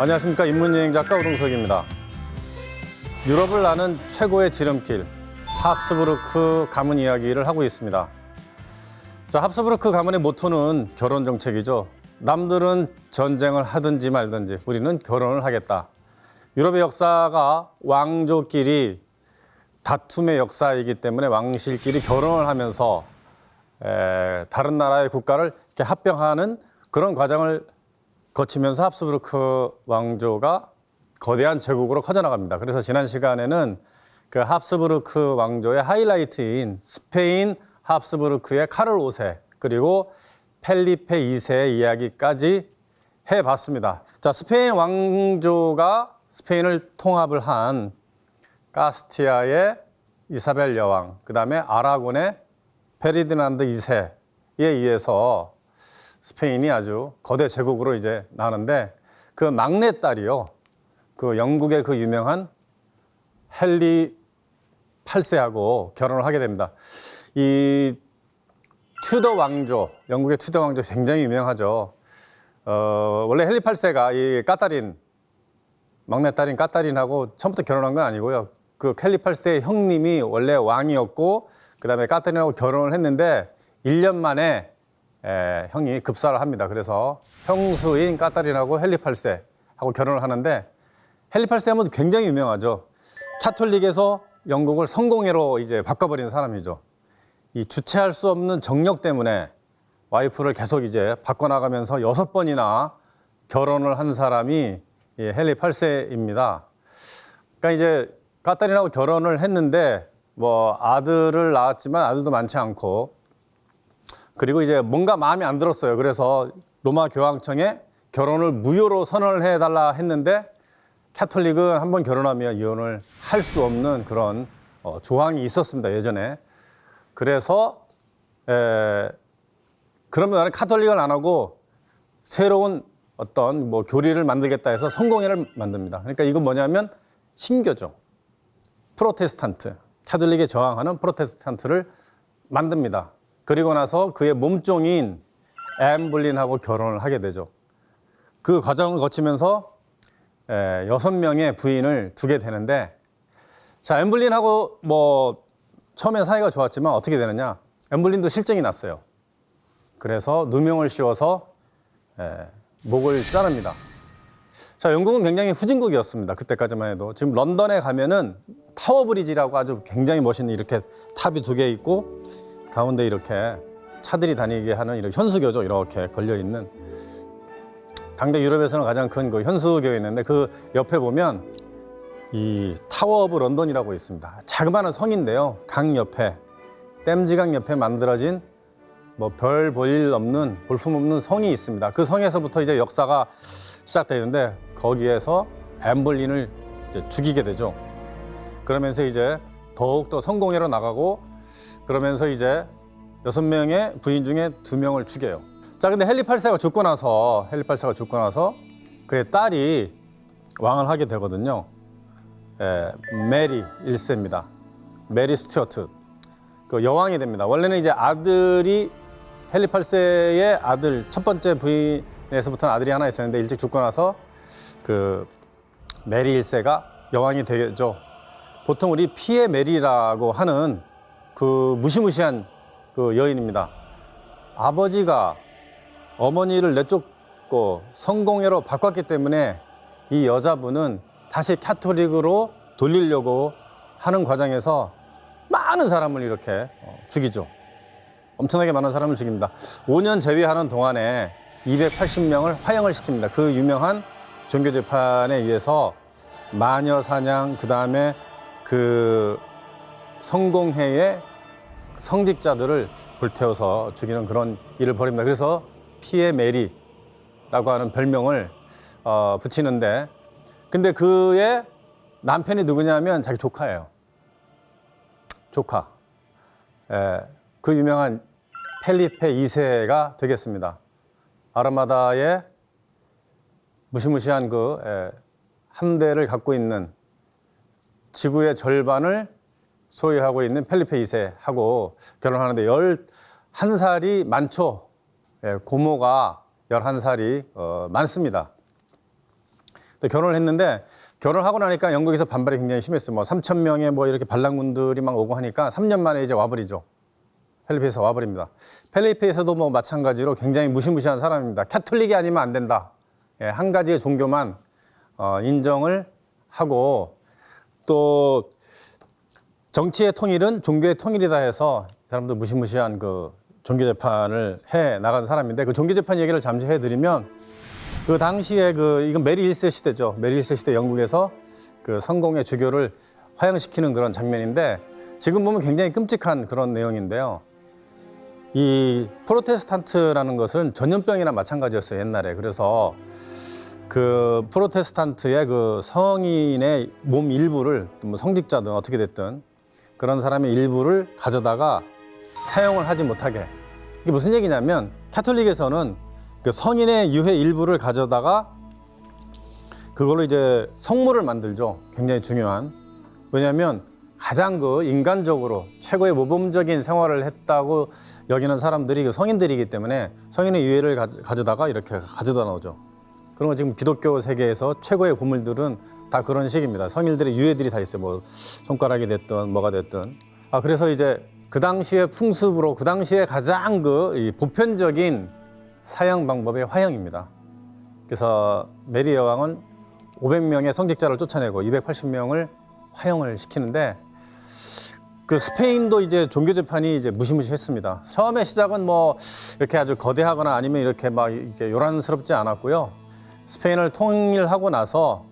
안녕하십니까. 인문여행 작가 우동석입니다. 유럽을 나는 최고의 지름길 합스부르크 가문 이야기를 하고 있습니다. 자, 합스부르크 가문의 모토는 결혼 정책이죠. 남들은 전쟁을 하든지 말든지 우리는 결혼을 하겠다. 유럽의 역사가 왕조끼리 다툼의 역사이기 때문에 왕실끼리 결혼을 하면서 다른 나라의 국가를 이렇게 합병하는 그런 과정을 거치면서 합스부르크 왕조가 거대한 제국으로 커져나갑니다. 그래서 지난 시간에는 그 합스부르크 왕조의 하이라이트인 스페인 합스부르크의 카를 5세 그리고 펠리페 2세의 이야기까지 해봤습니다. 자, 스페인 왕조가 스페인을 통합을 한 카스티아의 이사벨 여왕, 그 다음에 아라곤의 페르디난드 2세에 의해서 스페인이 아주 거대 제국으로 이제 나는데 그 막내딸이요. 그 영국의 그 유명한 헨리 8세하고 결혼을 하게 됩니다. 이 튜더 왕조, 영국의 튜더 왕조 굉장히 유명하죠. 원래 헨리 8세가 이 까타린, 막내딸인 까타린하고 처음부터 결혼한 건 아니고요. 그 헨리 8세의 형님이 원래 왕이었고 그다음에 까타린하고 결혼을 했는데 1년 만에 형이 급사를 합니다. 그래서 형수인 까타린하고 헨리 8세하고 결혼을 하는데 헨리 8세는 굉장히 유명하죠. 카톨릭에서 영국을 성공회로 이제 바꿔버린 사람이죠. 이 주체할 수 없는 정력 때문에 와이프를 계속 이제 바꿔나가면서 6번이나 결혼을 한 사람이 이 헨리 8세입니다. 그러니까 이제 까타린하고 결혼을 했는데 뭐 아들을 낳았지만 아들도 많지 않고 그리고 이제 뭔가 마음에 안 들었어요. 그래서 로마 교황청에 결혼을 무효로 선언을 해달라 했는데 카톨릭은 한번 결혼하면 이혼을 할 수 없는 그런 조항이 있었습니다. 예전에. 그래서 그러면 나는 카톨릭을 안 하고 새로운 어떤 뭐 교리를 만들겠다 해서 성공회를 만듭니다. 그러니까 이건 뭐냐면 신교죠. 프로테스탄트. 카톨릭에 저항하는 프로테스탄트를 만듭니다. 그리고 나서 그의 몸종인 앤 볼린하고 결혼을 하게 되죠. 그 과정을 거치면서 6명의 부인을 두게 되는데 자, 앤 볼린하고 뭐 처음에 사이가 좋았지만 어떻게 되느냐. 앤 볼린도 실증이 났어요. 그래서 누명을 씌워서 목을 자릅니다. 자, 영국은 굉장히 후진국이었습니다. 그때까지만 해도. 지금 런던에 가면은 타워 브리지라고 아주 굉장히 멋있는 이렇게 탑이 2개 있고 가운데 이렇게 차들이 다니게 하는 이런 현수교죠. 이렇게 걸려있는. 당대 유럽에서는 가장 큰 그 현수교였는데 그 옆에 보면 이 타워 오브 런던이라고 있습니다. 자그마한 성인데요. 강 옆에, 댐즈강 옆에 만들어진 뭐 별 볼 일 없는, 볼품 없는 성이 있습니다. 그 성에서부터 이제 역사가 시작되는데 거기에서 앤 볼린을 이제 죽이게 되죠. 그러면서 이제 더욱더 성공회로 나가고 그러면서 이제 6명의 부인 중에 2명을 죽여요. 자, 근데 헨리 8세가 죽고 나서 그의 딸이 왕을 하게 되거든요. 메리 1세입니다. 메리 스튜어트. 그 여왕이 됩니다. 원래는 이제 아들이 헨리 8세의 아들 첫 번째 부인에서부터는 아들이 하나 있었는데 일찍 죽고 나서 그 메리 1세가 여왕이 되죠. 보통 우리 피에 메리라고 하는 그 무시무시한 그 여인입니다. 아버지가 어머니를 내쫓고 성공회로 바꿨기 때문에 이 여자분은 다시 카톨릭으로 돌리려고 하는 과정에서 많은 사람을 이렇게 죽이죠. 엄청나게 많은 사람을 죽입니다. 5년 재위하는 동안에 280명을 화형을 시킵니다. 그 유명한 종교재판에 의해서 마녀 사냥, 그 다음에 그 성공회의 성직자들을 불태워서 죽이는 그런 일을 벌입니다. 그래서 피에 메리라고 하는 별명을 붙이는데 근데 그의 남편이 누구냐면 자기 조카예요. 조카. 그 유명한 펠리페 2세가 되겠습니다. 아라마다의 무시무시한 그 함대를 갖고 있는 지구의 절반을 소유하고 있는 펠리페 2세하고 결혼하는데 11살이 많죠. 고모가 11살이 많습니다. 근데 결혼을 했는데 결혼하고 나니까 영국에서 반발이 굉장히 심했어요. 뭐 3천 명의 뭐 이렇게 반란군들이 막 오고 하니까 3년 만에 이제 와버리죠. 펠리페에서 와버립니다. 펠리페에서도 뭐 마찬가지로 굉장히 무시무시한 사람입니다. 캐톨릭이 아니면 안 된다. 예, 한 가지의 종교만 인정을 하고 또 정치의 통일은 종교의 통일이다 해서 사람들 무시무시한 그 종교 재판을 해 나간 사람인데 그 종교 재판 얘기를 잠시 해드리면 그 당시에 이건 메리 1세 시대죠. 메리 1세 시대 영국에서 그 성공의 주교를 화형시키는 그런 장면인데 지금 보면 굉장히 끔찍한 그런 내용인데요. 이 프로테스탄트라는 것은 전염병이나 마찬가지였어요, 옛날에. 그래서 그 프로테스탄트의 그 성인의 몸 일부를 뭐 성직자든 어떻게 됐든 그런 사람의 일부를 가져다가 사용을 하지 못하게. 이게 무슨 얘기냐면 카톨릭에서는 그 성인의 유해 일부를 가져다가 그걸로 이제 성물을 만들죠. 굉장히 중요한. 왜냐하면 가장 그 인간적으로 최고의 모범적인 생활을 했다고 여기는 사람들이 그 성인들이기 때문에 성인의 유해를 가져다가 이렇게 가져다 놓죠. 그런 거 지금 기독교 세계에서 최고의 보물들은 다 그런 식입니다. 성인들의 유해들이 다 있어요. 뭐 손가락이 됐든 뭐가 됐든. 그래서 이제 그 당시의 풍습으로 그 당시에 가장 이 보편적인 사형 방법의 화형입니다. 그래서 메리 여왕은 500명의 성직자를 쫓아내고 280명을 화형을 시키는데 그 스페인도 이제 종교 재판이 이제 무시무시했습니다. 처음에 시작은 뭐 이렇게 아주 거대하거나 아니면 이렇게 막 이렇게 요란스럽지 않았고요. 스페인을 통일하고 나서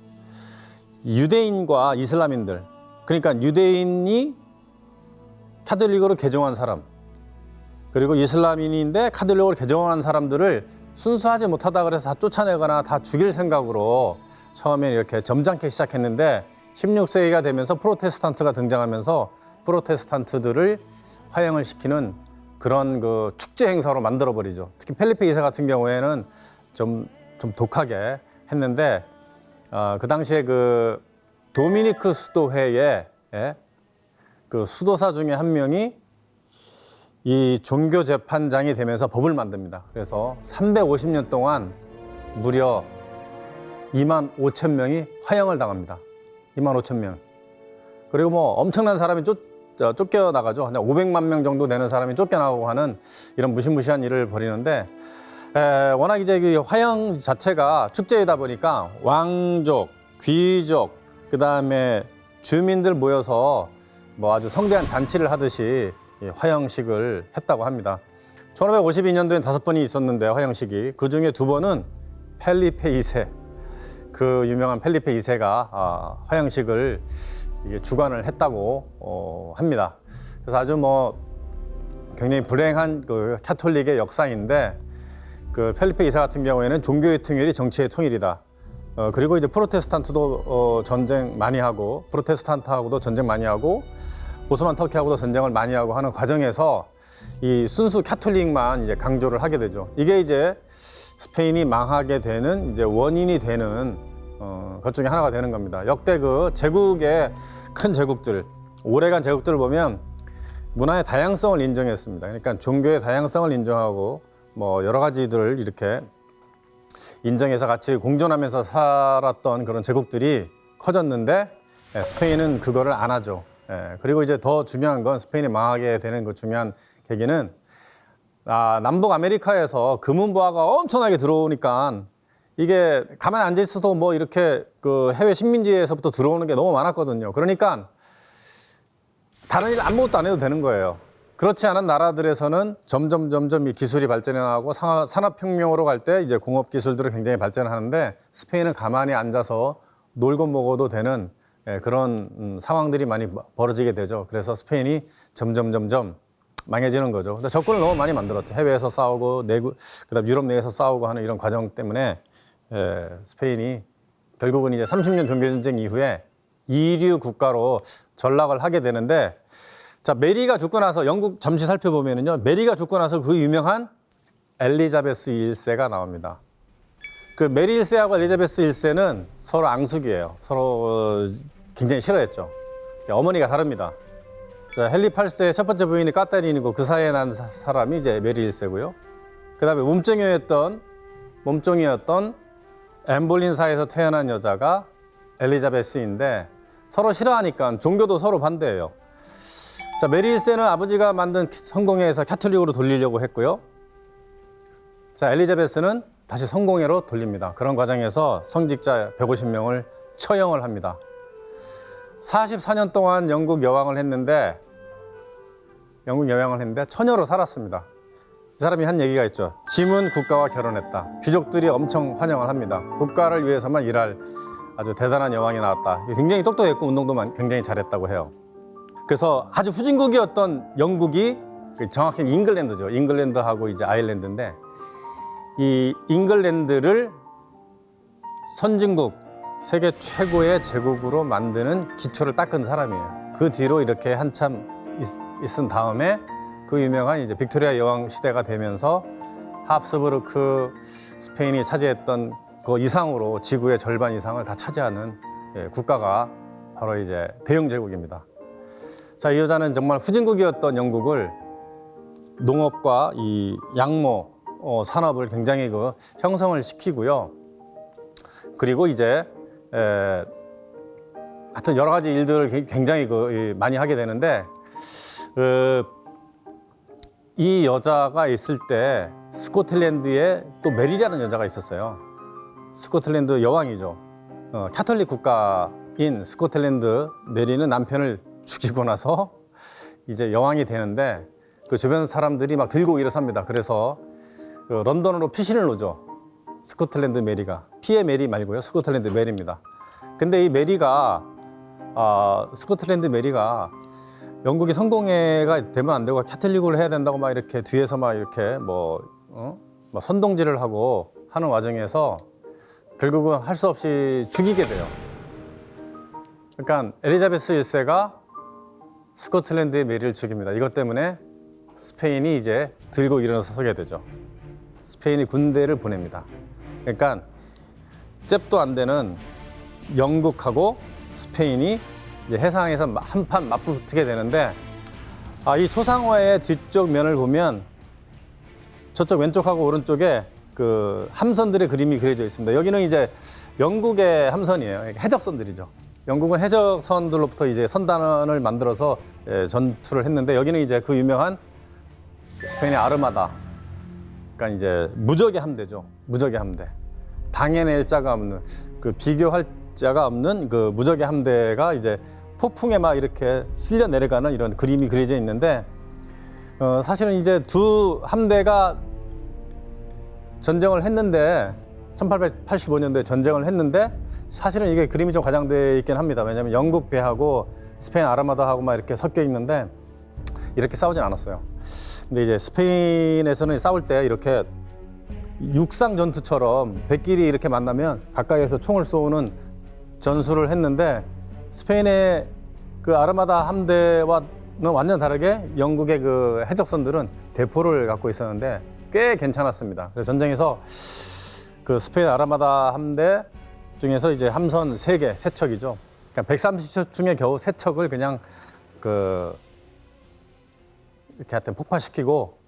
유대인과 이슬람인들, 그러니까 유대인이 카톨릭으로 개종한 사람, 그리고 이슬람인인데 카톨릭으로 개종한 사람들을 순수하지 못하다 그래서 다 쫓아내거나 다 죽일 생각으로 처음에 이렇게 점잖게 시작했는데 16세기가 되면서 프로테스탄트가 등장하면서 프로테스탄트들을 화형을 시키는 그런 그 축제 행사로 만들어 버리죠. 특히 펠리페 2세 같은 경우에는 좀 독하게 했는데 그 당시에 그 도미니크 수도회의 그 수도사 중에 한 명이 이 종교 재판장이 되면서 법을 만듭니다. 그래서 350년 동안 무려 2만 5천 명이 화형을 당합니다. 2만 5천 명. 그리고 뭐 엄청난 사람이 쫓겨나가죠. 한 500만 명 정도 되는 사람이 쫓겨나고 하는 이런 무시무시한 일을 벌이는데 워낙 이제 그 화형 자체가 축제이다 보니까 왕족, 귀족, 그 다음에 주민들 모여서 뭐 아주 성대한 잔치를 하듯이 화형식을 했다고 합니다. 1552년도엔 5번이 있었는데 화형식이 그 중에 2번은 펠리페 2세, 그 유명한 펠리페 2세가 화형식을 주관을 했다고 합니다. 그래서 아주 뭐 굉장히 불행한 그 카톨릭의 역사인데 그 펠리페 2세 같은 경우에는 종교의 통일이 정치의 통일이다. 그리고 이제 프로테스탄트도 전쟁 많이 하고 프로테스탄트하고도 전쟁 많이 하고 오스만 터키하고도 전쟁을 많이 하고 하는 과정에서 이 순수 카톨릭만 이제 강조를 하게 되죠. 이게 이제 스페인이 망하게 되는 이제 원인이 되는 것 중에 하나가 되는 겁니다. 역대 그 제국의 큰 제국들, 오래간 제국들을 보면 문화의 다양성을 인정했습니다. 그러니까 종교의 다양성을 인정하고 뭐 여러 가지들을 이렇게 인정해서 같이 공존하면서 살았던 그런 제국들이 커졌는데 스페인은 그거를 안 하죠. 그리고 이제 더 중요한 건 스페인이 망하게 되는 그 중요한 계기는 남북 아메리카에서 금은보화가 엄청나게 들어오니까 이게 가만히 앉아 있어서 뭐 이렇게 그 해외 식민지에서부터 들어오는 게 너무 많았거든요. 그러니까 다른 일 아무것도 안 해도 되는 거예요. 그렇지 않은 나라들에서는 점점 이 기술이 발전해 나가고 산업혁명으로 갈 때 이제 공업 기술들을 굉장히 발전하는데 스페인은 가만히 앉아서 놀고 먹어도 되는 그런 상황들이 많이 벌어지게 되죠. 그래서 스페인이 점점 망해지는 거죠. 근데 적군을 너무 많이 만들었죠. 해외에서 싸우고 그다음 유럽 내에서 싸우고 하는 이런 과정 때문에 스페인이 결국은 이제 30년 종교전쟁 이후에 이류 국가로 전락을 하게 되는데 자, 메리가 죽고 나서 영국 잠시 살펴보면은요. 메리가 죽고 나서 그 유명한 엘리자베스 1세가 나옵니다. 그 메리 1세하고 엘리자베스 1세는 서로 앙숙이에요. 서로 굉장히 싫어했죠. 어머니가 다릅니다. 자, 헨리 8세의 첫 번째 부인이 까타린이고 그 사이에 난 사람이 이제 메리 1세고요. 그 다음에 몸종이었던 엠볼린사에서 태어난 여자가 엘리자베스인데 서로 싫어하니까 종교도 서로 반대예요. 자, 메리 1세는 아버지가 만든 성공회에서 캐톨릭으로 돌리려고 했고요. 자, 엘리자베스는 다시 성공회로 돌립니다. 그런 과정에서 성직자 150명을 처형을 합니다. 44년 동안 영국 여왕을 했는데 처녀로 살았습니다. 이 사람이 한 얘기가 있죠. 짐은 국가와 결혼했다. 귀족들이 엄청 환영을 합니다. 국가를 위해서만 일할 아주 대단한 여왕이 나왔다. 굉장히 똑똑했고 운동도 굉장히 잘했다고 해요. 그래서 아주 후진국이었던 영국이 정확히 잉글랜드죠. 잉글랜드하고 이제 아일랜드인데 이 잉글랜드를 선진국, 세계 최고의 제국으로 만드는 기초를 닦은 사람이에요. 그 뒤로 이렇게 한참 있은 다음에 그 유명한 이제 빅토리아 여왕 시대가 되면서 합스부르크 스페인이 차지했던 그 이상으로 지구의 절반 이상을 다 차지하는 국가가 바로 이제 대영 제국입니다. 자, 이 여자는 정말 후진국이었던 영국을 농업과 이 양모 산업을 굉장히 형성을 시키고요. 그리고 이제 하여튼 여러 가지 일들을 굉장히 많이 하게 되는데 이 여자가 있을 때 스코틀랜드에 또 메리라는 여자가 있었어요. 스코틀랜드 여왕이죠. 캐톨릭 국가인 스코틀랜드 메리는 남편을 죽이고 나서 이제 여왕이 되는데 그 주변 사람들이 막 들고 일어섭니다. 그래서 런던으로 피신을 오죠. 스코틀랜드 메리가. 피의 메리 말고요. 스코틀랜드 메리입니다. 근데 이 메리가 스코틀랜드 메리가 영국이 성공회가 되면 안 되고 캐톨릭으로 해야 된다고 막 이렇게 뒤에서 막 이렇게 뭐 선동질을 하고 하는 와중에서 결국은 할 수 없이 죽이게 돼요. 그러니까 엘리자베스 1세가 스코틀랜드의 메리를 죽입니다. 이것 때문에 스페인이 이제 들고 일어서게 되죠. 스페인이 군대를 보냅니다. 그러니까 잽도 안 되는 영국하고 스페인이 이제 해상에서 한판 맞붙게 되는데 이 초상화의 뒤쪽 면을 보면 저쪽 왼쪽하고 오른쪽에 그 함선들의 그림이 그려져 있습니다. 여기는 이제 영국의 함선이에요. 해적선들이죠. 영국은 해적선들로부터 이제 선단을 만들어서 전투를 했는데 여기는 이제 그 유명한 스페인의 아르마다. 그러니까 이제 무적의 함대죠. 무적의 함대. 당해낼 자가 없는 그 비교할 자가 없는 그 무적의 함대가 이제 폭풍에 막 이렇게 쓸려 내려가는 이런 그림이 그려져 있는데 사실은 이제 두 함대가 전쟁을 했는데 1885년도에 전쟁을 했는데 사실은 이게 그림이 좀 과장돼 있긴 합니다. 왜냐하면 영국 배하고 스페인 아르마다하고 막 이렇게 섞여 있는데 이렇게 싸우진 않았어요. 근데 이제 스페인에서는 싸울 때 이렇게 육상 전투처럼 백끼리 이렇게 만나면 가까이에서 총을 쏘는 전술을 했는데 스페인의 그 아르마다 함대와는 완전 다르게 영국의 그 해적선들은 대포를 갖고 있었는데 꽤 괜찮았습니다. 그래서 전쟁에서 그 스페인 아르마다 함대 중에서 이제 함선 3개, 3척이죠. 그러니까 130척 중에 겨우 3척을 그냥 이렇게 하여튼 폭파시키고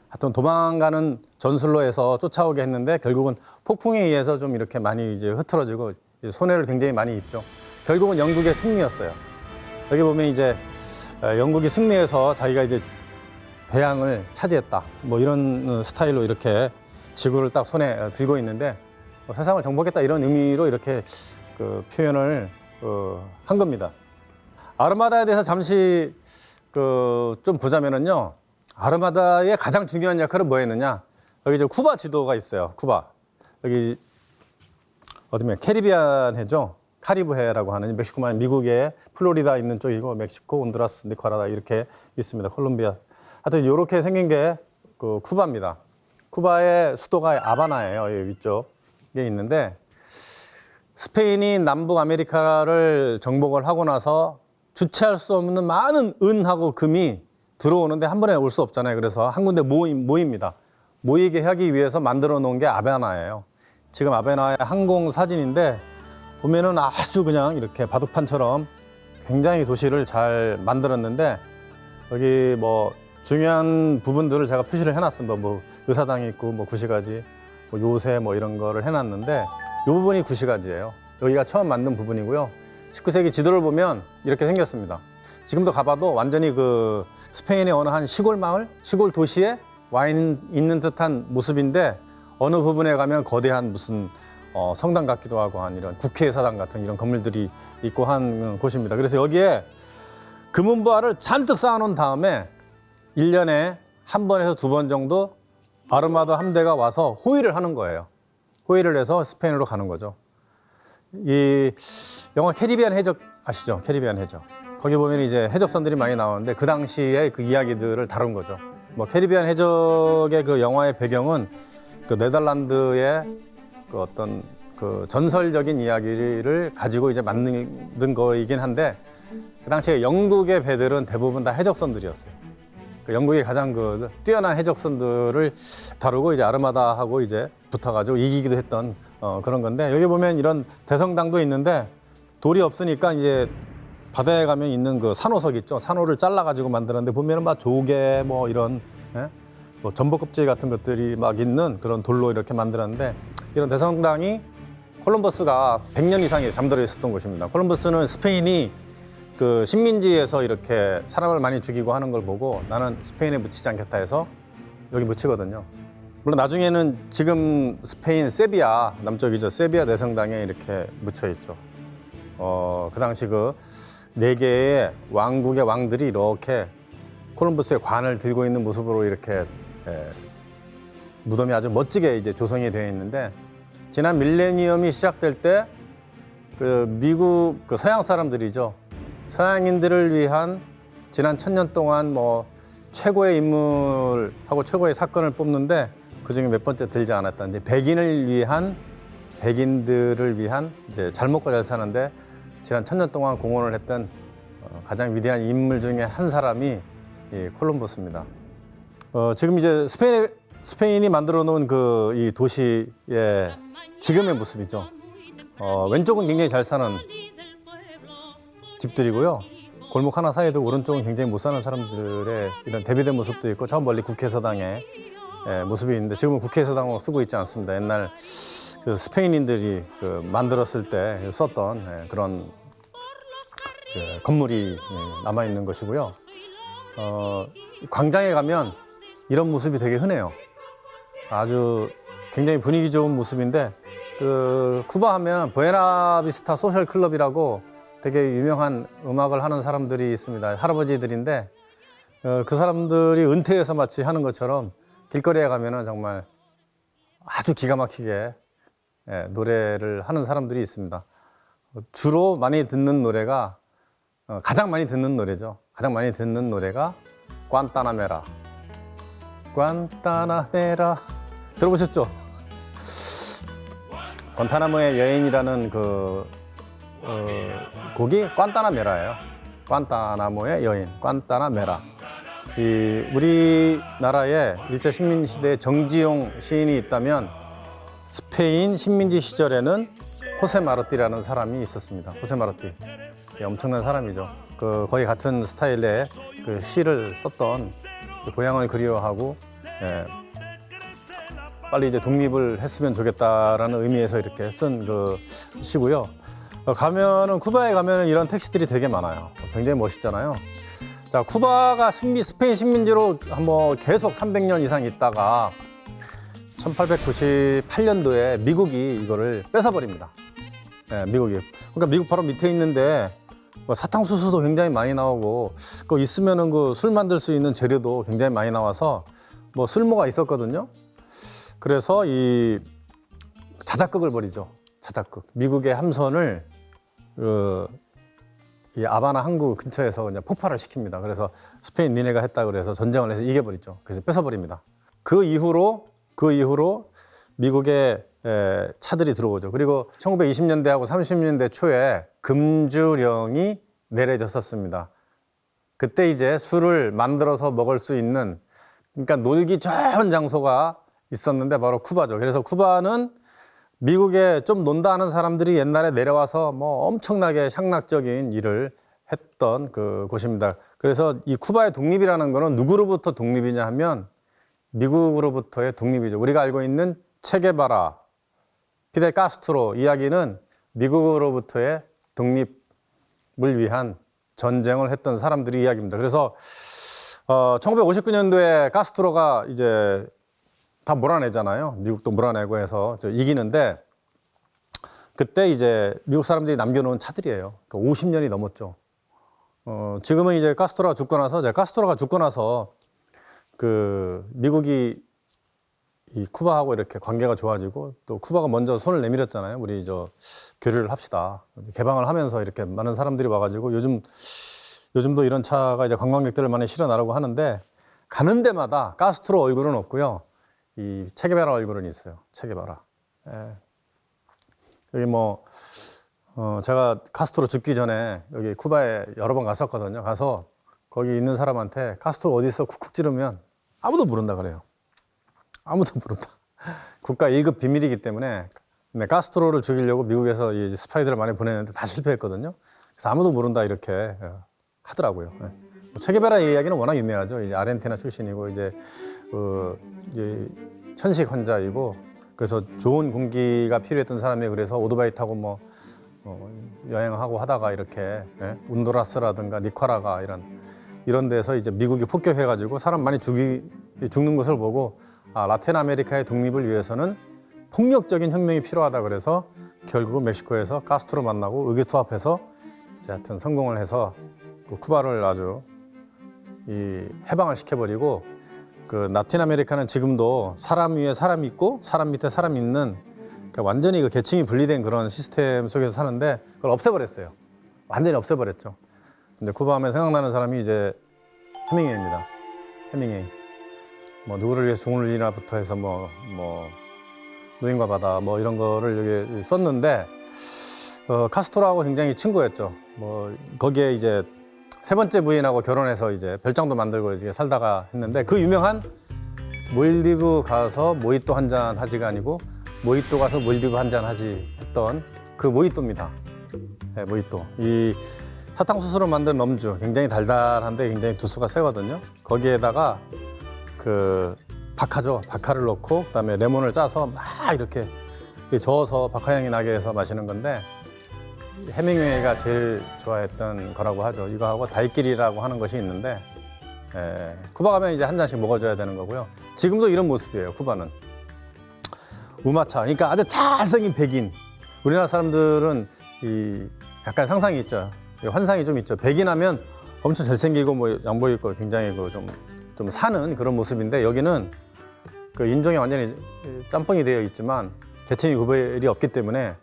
하여튼 도망가는 전술로 해서 쫓아오게 했는데 결국은 폭풍에 의해서 좀 이렇게 많이 이제 흐트러지고 손해를 굉장히 많이 입죠. 결국은 영국의 승리였어요. 여기 보면 이제 영국이 승리해서 자기가 이제 대양을 차지했다. 뭐 이런 스타일로 이렇게 지구를 딱 손에 들고 있는데 세상을 정복했다 이런 의미로 이렇게 그 표현을 한 겁니다. 아르마다에 대해서 잠시 좀 보자면은요. 아르마다의 가장 중요한 역할은 뭐였느냐? 여기 이제 쿠바 지도가 있어요. 쿠바. 여기 어디면 캐리비안 해죠. 카리브해라고 하는 멕시코만 미국의 플로리다 있는 쪽이고 멕시코, 온두라스, 니카라과 이렇게 있습니다. 콜롬비아. 하여튼 이렇게 생긴 게 그 쿠바입니다. 쿠바의 수도가 아바나예요. 여기 위쪽에 있는데 스페인이 남북 아메리카를 정복을 하고 나서 주체할 수 없는 많은 은하고 금이 들어오는데 한 번에 올 수 없잖아요. 그래서 한 군데 모입니다. 모이게 하기 위해서 만들어 놓은 게 아바나예요. 지금 아바나의 항공 사진인데 보면은 아주 그냥 이렇게 바둑판처럼 굉장히 도시를 잘 만들었는데 여기 뭐 중요한 부분들을 제가 표시를 해놨습니다. 뭐 의사당이 있고 뭐 구시가지, 뭐 요새 뭐 이런 거를 해놨는데 부분이 구시가지예요. 여기가 처음 만든 부분이고요. 19세기 지도를 보면 이렇게 생겼습니다. 지금도 가봐도 완전히 그 스페인의 어느 한 시골 마을, 시골 도시에 와 있는 듯한 모습인데 어느 부분에 가면 거대한 무슨 성당 같기도 하고 한 이런 국회의사당 같은 이런 건물들이 있고 한 곳입니다. 그래서 여기에 금은보화를 잔뜩 쌓아놓은 다음에 1년에 한 번에서 두 번 정도 아르마다 함대가 와서 호위를 하는 거예요. 호위를 해서 스페인으로 가는 거죠. 이 영화 캐리비안 해적 아시죠? 캐리비안 해적. 거기 보면 이제 해적선들이 많이 나오는데 그 당시에 그 이야기들을 다룬 거죠. 뭐 캐리비안 해적의 그 영화의 배경은 그 네덜란드의 그 어떤 그 전설적인 이야기를 가지고 이제 만든 거이긴 한데 그 당시에 영국의 배들은 대부분 다 해적선들이었어요. 그 영국의 가장 그 뛰어난 해적선들을 다루고 이제 아르마다하고 이제 붙어가지고 이기기도 했던 그런 건데 여기 보면 이런 대성당도 있는데 돌이 없으니까 이제 바다에 가면 있는 그 산호석 있죠. 산호를 잘라가지고 만드는데 보면은 막 조개 뭐 이런 뭐 전복 껍질 같은 것들이 막 있는 그런 돌로 이렇게 만들었는데 이런 대성당이 콜럼버스가 100년 이상이 잠들어 있었던 곳입니다. 콜럼버스는 스페인이 그 식민지에서 이렇게 사람을 많이 죽이고 하는 걸 보고 나는 스페인에 묻히지 않겠다 해서 여기 묻히거든요. 물론 나중에는 지금 스페인 세비야 남쪽이죠. 세비야 대성당에 이렇게 묻혀 있죠. 그 당시 그 4개의 왕국의 왕들이 이렇게 콜럼버스의 관을 들고 있는 모습으로 이렇게 무덤이 아주 멋지게 이제 조성이 되어 있는데 지난 밀레니엄이 시작될 때 그 미국 그 서양 사람들이죠. 서양인들을 위한 지난 1000년 동안 뭐 최고의 인물하고 최고의 사건을 뽑는데 그중에 몇 번째 들지 않았다. 이제 백인들을 위한 이제 잘 먹고 잘 사는데 지난 1000년 동안 공헌을 했던 가장 위대한 인물 중에 한 사람이 이 콜럼버스입니다. 지금 이제 스페인이 만들어 놓은 그 이 도시의 지금의 모습이죠. 왼쪽은 굉장히 잘 사는 집들이고요. 골목 하나 사이에도 오른쪽은 굉장히 못 사는 사람들의 이런 대비된 모습도 있고 저 멀리 국회의사당의 모습이 있는데 지금은 국회의사당으로 쓰고 있지 않습니다. 옛날 그 스페인인들이 그 만들었을 때 썼던 그런 그 건물이 남아 있는 것이고요. 광장에 가면 이런 모습이 되게 흔해요. 아주 굉장히 분위기 좋은 모습인데 그 쿠바 하면 부에나비스타 소셜 클럽이라고 되게 유명한 음악을 하는 사람들이 있습니다. 할아버지들인데 그 사람들이 은퇴해서 마치 하는 것처럼 길거리에 가면은 정말 아주 기가 막히게 노래를 하는 사람들이 있습니다. 주로 많이 듣는 노래가 가장 많이 듣는 노래죠. 가장 많이 듣는 노래가 관타나메라. 관타나메라 들어보셨죠? 관타나모의 여인이라는 그 곡이 관타나메라예요. 관타나모의 여인, 관타나메라. 이 우리나라에 일제 식민 시대에 정지용 시인이 있다면 스페인 식민지 시절에는 호세 마르티라는 사람이 있었습니다. 호세 마르티. 엄청난 사람이죠. 그 거의 같은 스타일의 그 시를 썼던 그 고향을 그리워하고 빨리 이제 독립을 했으면 좋겠다라는 의미에서 이렇게 쓴 그 시고요. 가면은 쿠바에 가면은 이런 택시들이 되게 많아요. 굉장히 멋있잖아요. 자, 쿠바가 스페인 식민지로 한번 계속 300년 이상 있다가 1898년도에 미국이 이거를 뺏어버립니다. 미국이. 그러니까 미국 바로 밑에 있는데 뭐 사탕수수도 굉장히 많이 나오고 그 있으면은 그 술 만들 수 있는 재료도 굉장히 많이 나와서 뭐 쓸모가 있었거든요. 그래서 이 자작극을 벌이죠. 자작극. 미국의 함선을 이 아바나 항구 근처에서 그냥 폭발을 시킵니다. 그래서 스페인 니네가 했다 그래서 전쟁을 해서 이겨버리죠. 그래서 뺏어버립니다. 그 이후로 미국의 차들이 들어오죠. 그리고 1920년대하고 30년대 초에 금주령이 내려졌었습니다. 그때 이제 술을 만들어서 먹을 수 있는, 그러니까 놀기 좋은 장소가 있었는데 바로 쿠바죠. 그래서 쿠바는 미국에 좀 논다 하는 사람들이 옛날에 내려와서 뭐 엄청나게 향락적인 일을 했던 그 곳입니다. 그래서 이 쿠바의 독립이라는 거는 누구로부터 독립이냐 하면 미국으로부터의 독립이죠. 우리가 알고 있는 체게바라, 피델 카스트로 이야기는 미국으로부터의 독립을 위한 전쟁을 했던 사람들이 이야기입니다. 그래서 1959년도에 카스트로가 이제 다 몰아내잖아요. 미국도 몰아내고 해서 이기는데 그때 이제 미국 사람들이 남겨놓은 차들이에요. 그러니까 50년이 넘었죠. 지금은 이제 카스트로가 죽고 나서 그 미국이 이 쿠바하고 이렇게 관계가 좋아지고 또 쿠바가 먼저 손을 내밀었잖아요. 우리 교류를 합시다. 개방을 하면서 이렇게 많은 사람들이 와가지고 요즘도 이런 차가 이제 관광객들을 많이 실어 나르고 하는데 가는 데마다 카스트로 얼굴은 없고요. 이 체게바라 얼굴은 있어요. 체게바라. 예. 여기 제가 카스트로 죽기 전에 여기 쿠바에 여러 번 갔었거든요. 가서 거기 있는 사람한테 카스트로 어디 있어 쿡쿡 찌르면 아무도 모른다 그래요. 아무도 모른다. 국가 1급 비밀이기 때문에. 근데 카스트로를 죽이려고 미국에서 이 스파이들을 많이 보냈는데 다 실패했거든요. 그래서 아무도 모른다 이렇게 하더라고요. 체게바라 이야기는 워낙 유명하죠. 이제 아르헨티나 출신이고 이제 천식 환자이고 그래서 좋은 공기가 필요했던 사람이 그래서 오토바이 타고 여행하고 하다가 이렇게 운두라스라든가 니카라과 이런 데서 이제 미국이 폭격해가지고 사람 많이 죽는 것을 보고 라틴 아메리카의 독립을 위해서는 폭력적인 혁명이 필요하다 그래서 결국 멕시코에서 카스트로 만나고 의기투합해서 이제 하여튼 성공을 해서 쿠바를 아주 해방을 시켜버리고 그 라틴 아메리카는 지금도 사람 위에 사람이 있고 사람 밑에 사람이 있는 그러니까 완전히 그 계층이 분리된 그런 시스템 속에서 사는데 그걸 없애버렸어요. 완전히 없애버렸죠. 근데 쿠바 하면 생각나는 사람이 이제 해밍웨이입니다. 해밍웨이. 누구를 위해서 죽을 일이나부터 해서 노인과 바다 이런 거를 여기 썼는데 카스트로하고 굉장히 친구였죠. 거기에 이제 세 번째 부인하고 결혼해서 이제 별장도 만들고 이제 살다가 했는데 그 유명한 몰디브 가서 모히또 한 잔 하지가 아니고 모히또 가서 몰디브 한 잔 하지 했던 그 모히또입니다. 네, 모히또. 이 사탕수수로 만든 럼주 굉장히 달달한데 굉장히 도수가 세거든요. 거기에다가 그 바카를 넣고 그다음에 레몬을 짜서 막 이렇게 저어서 바카향이 나게 해서 마시는 건데 해밍웨이가 제일 좋아했던 거라고 하죠. 이거하고 다이끼리라고 하는 것이 있는데 쿠바 가면 이제 한 잔씩 먹어줘야 되는 거고요. 지금도 이런 모습이에요. 쿠바는 우마차. 그러니까 아주 잘생긴 백인. 우리나라 사람들은 약간 상상이 있죠. 환상이 좀 있죠. 백인하면 엄청 잘생기고 양복 입고 굉장히 좀 사는 그런 모습인데 여기는 그 인종이 완전히 짬뽕이 되어 있지만 계층이 구별이 없기 때문에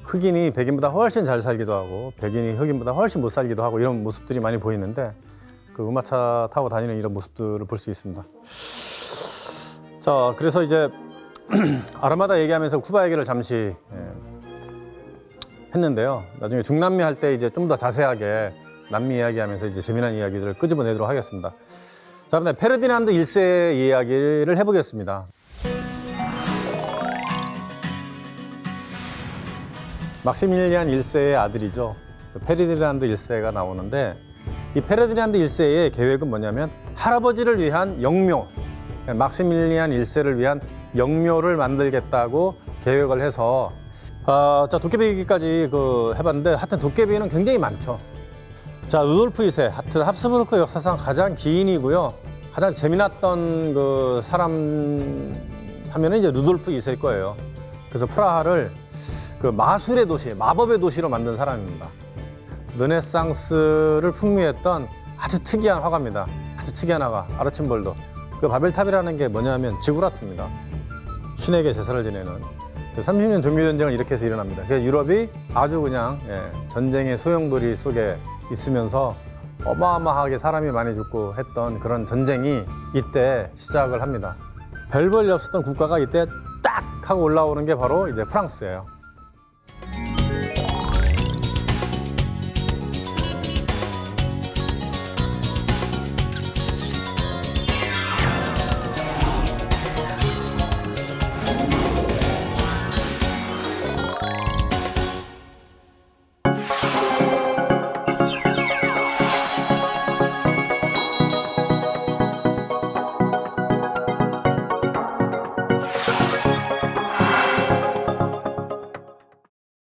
흑인이 백인보다 훨씬 잘 살기도 하고 백인이 흑인보다 훨씬 못 살기도 하고 이런 모습들이 많이 보이는데 그 우마차 타고 다니는 이런 모습들을 볼 수 있습니다. 자, 그래서 이제 아르마다 얘기하면서 쿠바 얘기를 잠시 했는데요. 나중에 중남미 할 때 이제 좀 더 자세하게 남미 이야기하면서 이제 재미난 이야기들을 끄집어내도록 하겠습니다. 자, 그다음에 페르디난드 1세의 이야기를 해보겠습니다. 막시밀리안 1세의 아들이죠. 페르디난드 1세가 나오는데 이 페르디난드 1세의 계획은 뭐냐면 할아버지를 위한 영묘, 막시밀리안 1세를 위한 영묘를 만들겠다고 계획을 해서 자, 도깨비기까지 해봤는데 하여튼 도깨비는 굉장히 많죠. 자, 루돌프 2세, 하여튼 합스부르크 역사상 가장 기인이고요. 가장 재미났던 그 사람 하면은 이제 루돌프 2세일 거예요. 그래서 프라하를 그 마술의 도시, 마법의 도시로 만든 사람입니다. 르네상스를 풍미했던 아주 특이한 화가입니다. 아주 특이한 화가, 아르침볼도. 그 바벨탑이라는 게 뭐냐면 지구라트입니다. 신에게 제사를 지내는. 30년 종교전쟁은 이렇게 해서 일어납니다. 그래서 유럽이 아주 그냥 전쟁의 소용돌이 속에 있으면서 어마어마하게 사람이 많이 죽고 했던 그런 전쟁이 이때 시작을 합니다. 별 볼일 없었던 국가가 이때 딱 하고 올라오는 게 바로 이제 프랑스예요.